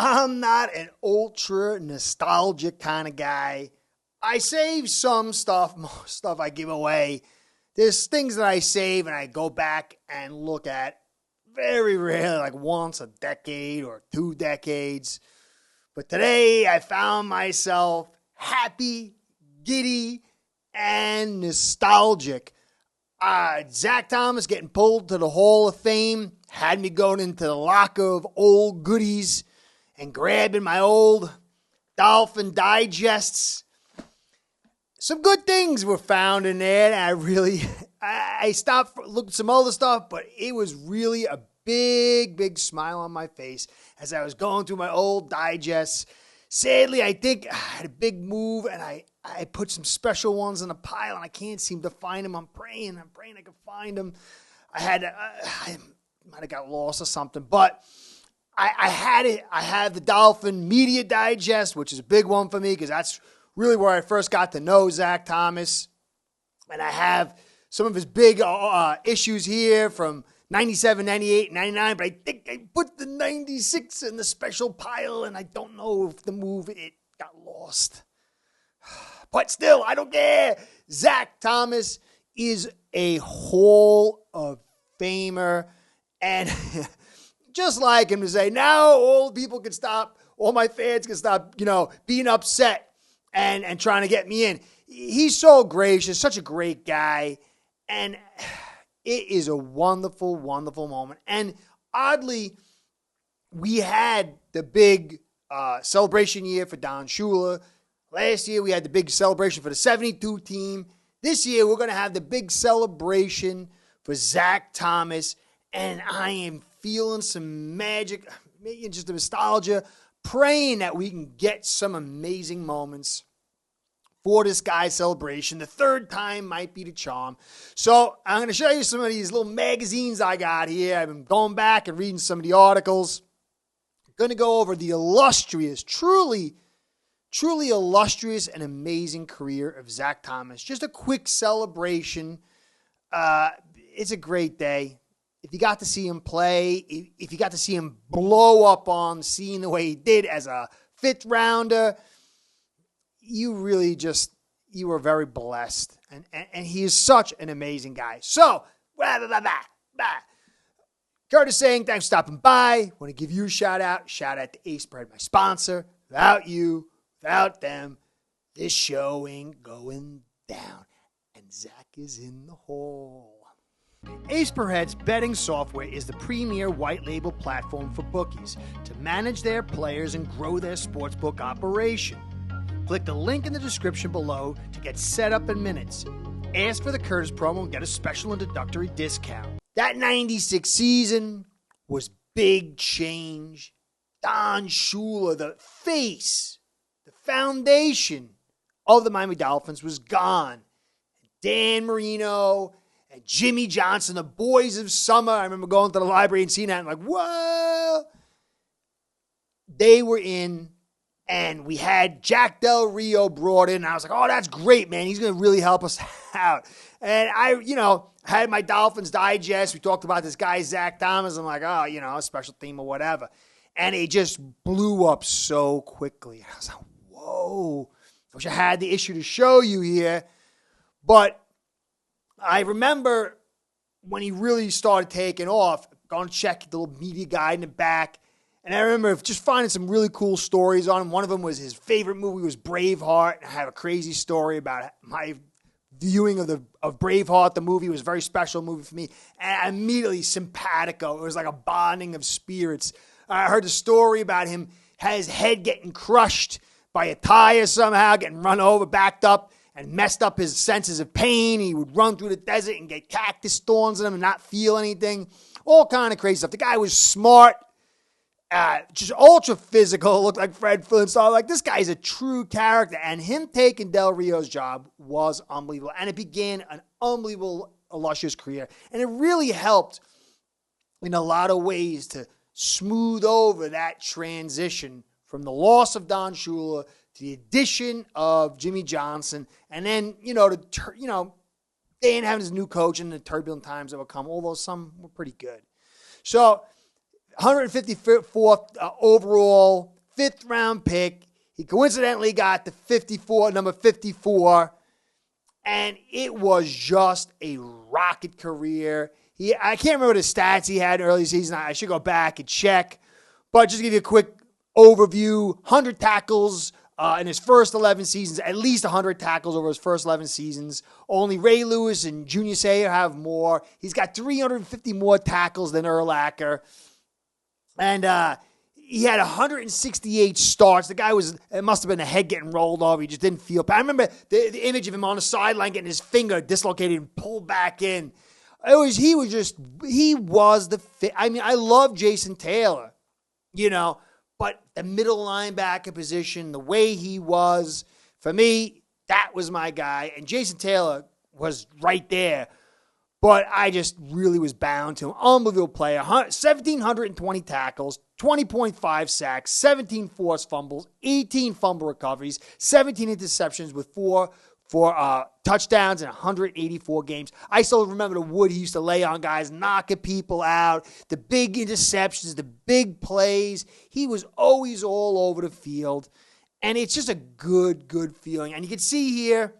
I'm not an ultra nostalgic kind of guy. I save some stuff, most stuff I give away. There's things that I save and I go back and look at very rarely, like once a decade or 2 decades. But today I found myself happy, giddy, and nostalgic. Zach Thomas getting pulled to the Hall of Fame had me going into the locker of old goodies and grabbing my old Dolphin digests. Some good things were found in there, and I stopped looking at some other stuff, but it was really a big smile on my face as I was going through my old digests. Sadly, I think I had a big move, and I put some special ones in a pile, and I can't seem to find them. I'm praying I can find them. I might have got lost or something, but I had it. I had the Dolphin Media Digest, which is a big one for me because that's really where I first got to know Zach Thomas. And I have some of his big issues here from 97, 98, 99, but I think I put the 96 in the special pile, and I don't know if the move, it got lost. But still, I don't care. Zach Thomas is a Hall of Famer, and just like him to say, now all people can stop, all my fans can stop, being upset and trying to get me in. He's so gracious, such a great guy, and it is a wonderful, wonderful moment. And oddly, we had the big celebration year for Don Shula. Last year, we had the big celebration for the 72 team. This year, we're going to have the big celebration for Zach Thomas, and I am feeling some magic, maybe just a nostalgia, praying that we can get some amazing moments for this guy's celebration. The third time might be the charm. So I'm going to show you some of these little magazines I got here. I've been going back and reading some of the articles. I'm going to go over the illustrious, truly illustrious and amazing career of Zach Thomas. Just a quick celebration. It's a great day. If you got to see him play, if you got to see him blow up on the scene the way he did as a 5th rounder, you were very blessed. And he is such an amazing guy. So, Curtis saying, thanks for stopping by. Want to give you a shout out. Shout out to Ace Bread, my sponsor. Without you, without them, this show ain't going down. And Zach is in the hall. Ace Per Head's betting software is the premier white label platform for bookies to manage their players and grow their sportsbook operation. Click the link in the description below to get set up in minutes. Ask for the Curtis promo and get a special introductory discount. That 96 season was big change. Don Shula, the face, the foundation of the Miami Dolphins, was gone. Dan Marino and Jimmy Johnson, the boys of summer. I remember going to the library and seeing that and like, whoa. They were in, and we had Jack Del Rio brought in. And I was like, oh, that's great, man. He's going to really help us out. And I had my Dolphins digest. We talked about this guy, Zach Thomas. I'm like, oh, a special team or whatever. And it just blew up so quickly. I was like, whoa. I wish I had the issue to show you here. But I remember when he really started taking off, going to check the little media guide in the back. And I remember just finding some really cool stories on him. One of them was his favorite movie was Braveheart. I have a crazy story about my viewing of Braveheart. The movie was a very special movie for me. And immediately, simpatico. It was like a bonding of spirits. I heard the story about him, had his head getting crushed by a tire somehow, getting run over, backed up, and messed up his senses of pain. He would run through the desert and get cactus thorns in him and not feel anything. All kind of crazy stuff. The guy was smart, just ultra physical, looked like Fred Flintstone. Like, this guy's a true character. And him taking Del Rio's job was unbelievable. And it began an unbelievable, illustrious career. And it really helped in a lot of ways to smooth over that transition from the loss of Don Shula to the addition of Jimmy Johnson, and then, Dan having his new coach and the turbulent times that would come, although some were pretty good. So 154th overall, 5th round pick. He coincidentally got the number 54, and it was just a rocket career. I can't remember the stats he had in early season. I should go back and check. But just to give you a quick overview, 100 tackles in his first 11 seasons, at least 100 tackles over his first 11 seasons. Only Ray Lewis and Junior Seau have more. He's got 350 more tackles than Urlacher. And he had 168 starts. The guy it must have been a head getting rolled over. He just didn't feel. I remember the image of him on the sideline getting his finger dislocated and pulled back in. He was the fit. I mean, I love Jason Taylor, but the middle linebacker position, the way he was, for me, that was my guy. And Jason Taylor was right there. But I just really was bound to him. Unbelievable player. 1,720 tackles, 20.5 sacks, 17 forced fumbles, 18 fumble recoveries, 17 interceptions with four touchdowns in 184 games. I still remember the wood he used to lay on guys, knocking people out, the big interceptions, the big plays. He was always all over the field. And it's just a good feeling. And you can see here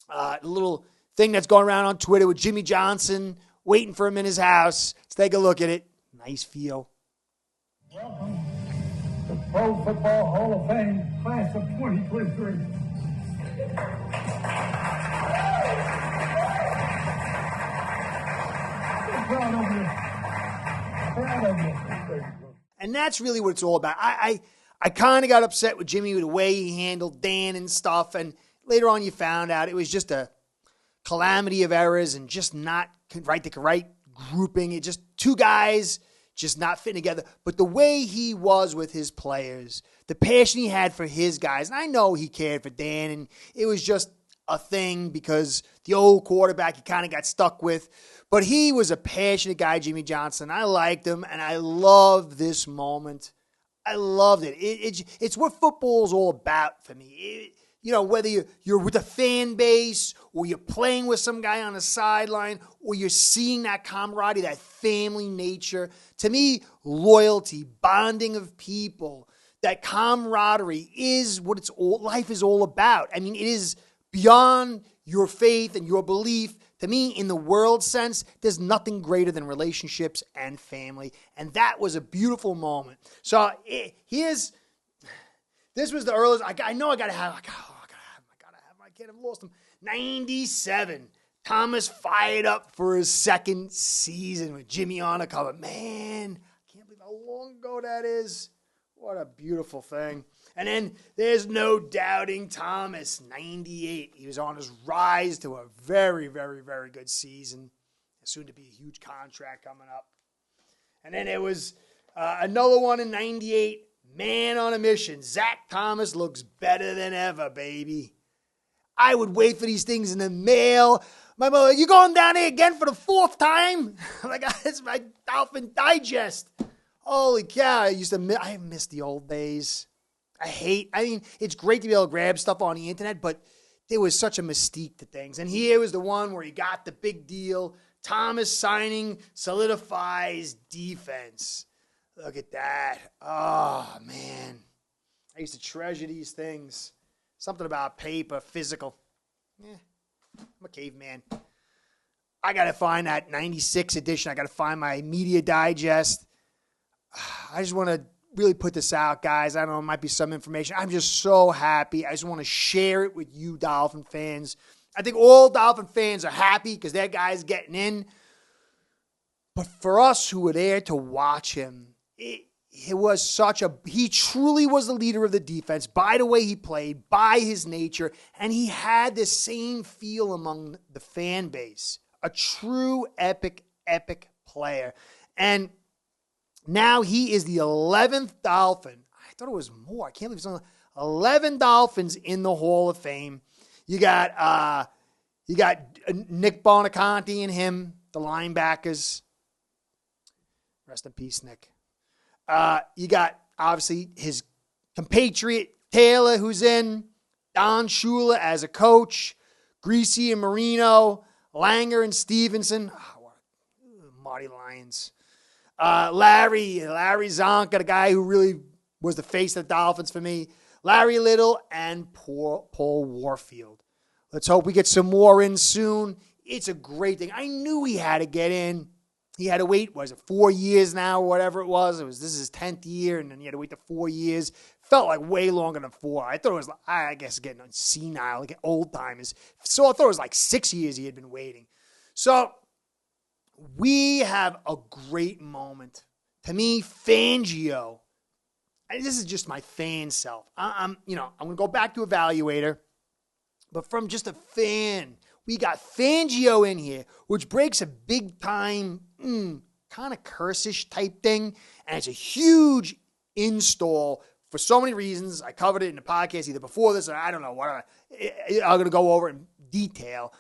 a little thing that's going around on Twitter with Jimmy Johnson waiting for him in his house. Let's take a look at it. Nice feel. Welcome to Pro Football Hall of Fame, class of 2023. Proud of you. And that's really what it's all about. I kind of got upset with Jimmy with the way he handled Dan and stuff, and later on you found out it was just a calamity of errors and just not the right grouping. It just two guys just not fitting together. But the way he was with his players, the passion he had for his guys, and I know he cared for Dan, and it was just a thing because the old quarterback he kind of got stuck with. But he was a passionate guy, Jimmy Johnson. I liked him, and I love this moment. I loved it. It's what football's all about for me. Whether you're with a fan base or you're playing with some guy on the sideline or you're seeing that camaraderie, that family nature. To me, loyalty, bonding of people, that camaraderie is what life is all about. I mean, it is beyond your faith and your belief. To me, in the world sense, there's nothing greater than relationships and family. And that was a beautiful moment. So this was the earliest. I know I got to have. I can't have lost him. 97. Thomas fired up for his second season with Jimmy on the cover. Man, I can't believe how long ago that is. What a beautiful thing. And then there's no doubting Thomas, 98. He was on his rise to a very, very, very good season. Soon to be a huge contract coming up. And then there was another one in 98. Man on a mission. Zach Thomas looks better than ever, baby. I would wait for these things in the mail. My mother, you going down there again for the fourth time? Like, it's my Dolphin Digest. Holy cow, I miss the old days. It's great to be able to grab stuff on the internet, but there was such a mystique to things. And here was the one where he got the big deal. Thomas signing solidifies defense. Look at that. Oh, man. I used to treasure these things. Something about paper, physical. I'm a caveman. I got to find that 96 edition. I got to find my Media Digest. I just want to really put this out, guys. I don't know, it might be some information. I'm just so happy. I just want to share it with you Dolphin fans. I think all Dolphin fans are happy because that guy's getting in. But for us who were there to watch him, he truly was the leader of the defense by the way he played, by his nature, and he had the same feel among the fan base. A true epic player. And now he is the 11th Dolphin. I thought it was more. I can't believe it's only 11 Dolphins in the Hall of Fame. You got Nick Bonaconte and him, the linebackers. Rest in peace, Nick. You got, obviously, his compatriot, Taylor, who's in. Don Shula as a coach. Greasy and Marino. Langer and Stevenson. Marty Lyons. Larry Zonka, the guy who really was the face of the Dolphins for me. Larry Little and Paul Warfield. Let's hope we get some more in soon. It's a great thing. I knew he had to get in. He had to wait, 4 years now or whatever it was? This is his 10th year, and then he had to wait 4 years. Felt like way longer than 4. I thought it was, I guess, getting senile, like old timers. So I thought it was like 6 years he had been waiting. So we have a great moment. To me, Fangio, and this is just my fan self. I'm going to go back to Evaluator, but from just a fan, we got Fangio in here, which breaks a big time, kind of curse-ish type thing, and it's a huge install for so many reasons. I covered it in the podcast either before this or I don't know what. I'm going to go over in detail.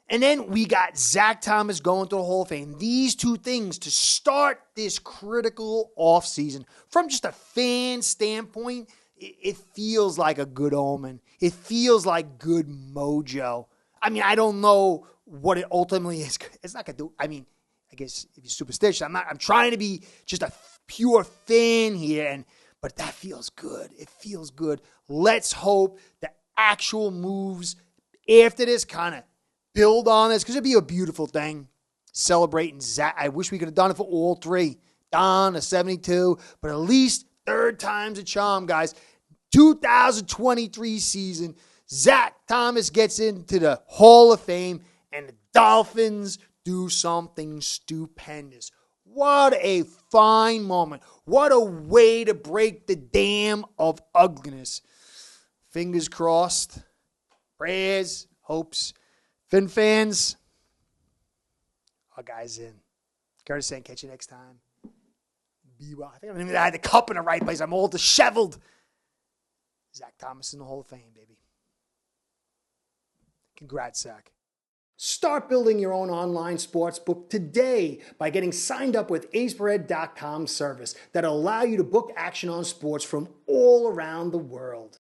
And then we got Zach Thomas going to the Hall of Fame. These two things to start this critical offseason. From just a fan standpoint, it feels like a good omen. It feels like good mojo. I mean, I don't know what it ultimately is. It's not going to do. I mean, I guess if you're superstitious, I'm trying to be just a pure fan here, but that feels good. It feels good. Let's hope the actual moves after this kind of build on this, because it'd be a beautiful thing. Celebrating Zach. I wish we could have done it for all three. Don, a 72, but at least third time's a charm, guys. 2023 season, Zach Thomas gets into the Hall of Fame, and the Dolphins do something stupendous. What a fine moment. What a way to break the dam of ugliness. Fingers crossed. Prayers, hopes. Fin fans, our guys in. Curtis saying, catch you next time. Be well. I think I had the cup in the right place. I'm all disheveled. Zach Thomas in the Hall of Fame, baby. Congrats, Zach. Start building your own online sports book today by getting signed up with aceperhead.com service that'll allow you to book action on sports from all around the world.